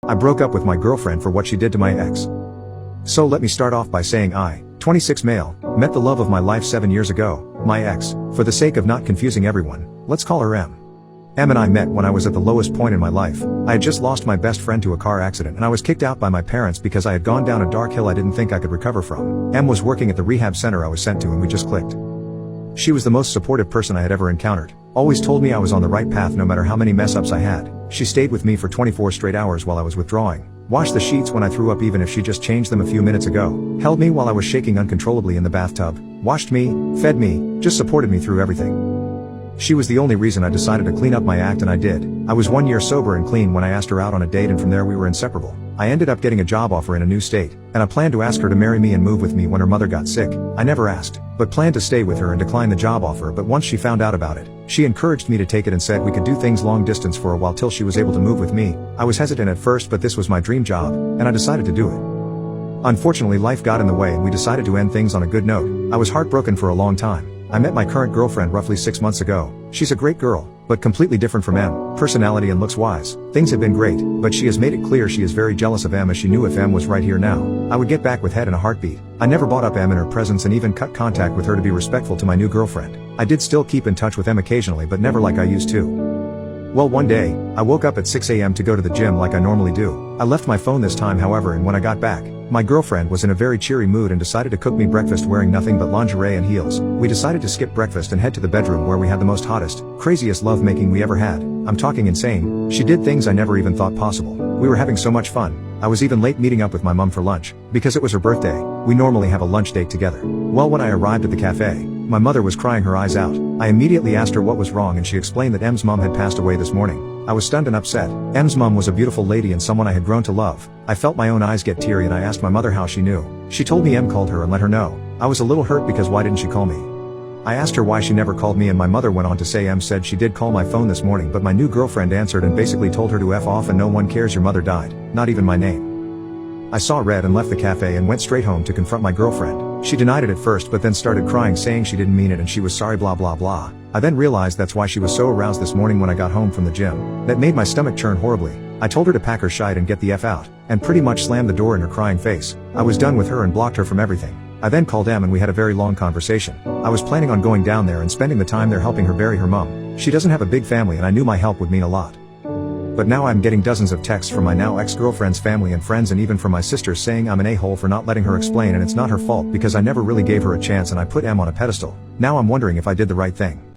I broke up with my girlfriend for what she did to my ex. So let me start off by saying I, 26 male, met the love of my life 7 years ago, my ex, for the sake of not confusing everyone, let's call her M. M and I met when I was at the lowest point in my life. I had just lost my best friend to a car accident and I was kicked out by my parents because I had gone down a dark hill I didn't think I could recover from. M was working at the rehab center I was sent to and we just clicked. She was the most supportive person I had ever encountered, always told me I was on the right path no matter how many mess-ups I had. She stayed with me for 24 straight hours while I was withdrawing, washed the sheets when I threw up even if she just changed them a few minutes ago, held me while I was shaking uncontrollably in the bathtub, washed me, fed me, just supported me through everything. She was the only reason I decided to clean up my act and I did. I was 1 year sober and clean when I asked her out on a date and from there we were inseparable. I ended up getting a job offer in a new state, and I planned to ask her to marry me and move with me when her mother got sick. I never asked, but planned to stay with her and decline the job offer, but once she found out about it, she encouraged me to take it and said we could do things long distance for a while till she was able to move with me. I was hesitant at first but this was my dream job, and I decided to do it. Unfortunately life got in the way and we decided to end things on a good note. I was heartbroken for a long time. I met my current girlfriend roughly 6 months ago. She's a great girl, but completely different from M, personality and looks wise. Things have been great, but she has made it clear she is very jealous of M as she knew if M was right here now, I would get back with head in a heartbeat. I never brought up M in her presence and even cut contact with her to be respectful to my new girlfriend. I did still keep in touch with M occasionally but never like I used to. Well, one day, I woke up at 6 a.m. to go to the gym like I normally do. I left my phone this time however and when I got back, my girlfriend was in a very cheery mood and decided to cook me breakfast wearing nothing but lingerie and heels. We decided to skip breakfast and head to the bedroom where we had the most hottest, craziest lovemaking we ever had. I'm talking insane. She did things I never even thought possible. We were having so much fun. I was even late meeting up with my mom for lunch, because it was her birthday. We normally have a lunch date together. Well, when I arrived at the cafe, my mother was crying her eyes out. I immediately asked her what was wrong and she explained that M's mom had passed away this morning. I was stunned and upset. M's mom was a beautiful lady and someone I had grown to love. I felt my own eyes get teary and I asked my mother how she knew. She told me M called her and let her know. I was a little hurt because why didn't she call me? I asked her why she never called me and my mother went on to say M said she did call my phone this morning but my new girlfriend answered and basically told her to F off and no one cares your mother died, not even my name. I saw red and left the cafe and went straight home to confront my girlfriend. She denied it at first but then started crying saying she didn't mean it and she was sorry blah blah blah. I then realized that's why she was so aroused this morning when I got home from the gym. That made my stomach churn horribly. I told her to pack her shite and get the F out, and pretty much slammed the door in her crying face. I was done with her and blocked her from everything. I then called M and we had a very long conversation. I was planning on going down there and spending the time there helping her bury her mom. She doesn't have a big family and I knew my help would mean a lot. But now I'm getting dozens of texts from my now ex-girlfriend's family and friends and even from my sister saying I'm an a-hole for not letting her explain and it's not her fault because I never really gave her a chance and I put M on a pedestal. Now I'm wondering if I did the right thing.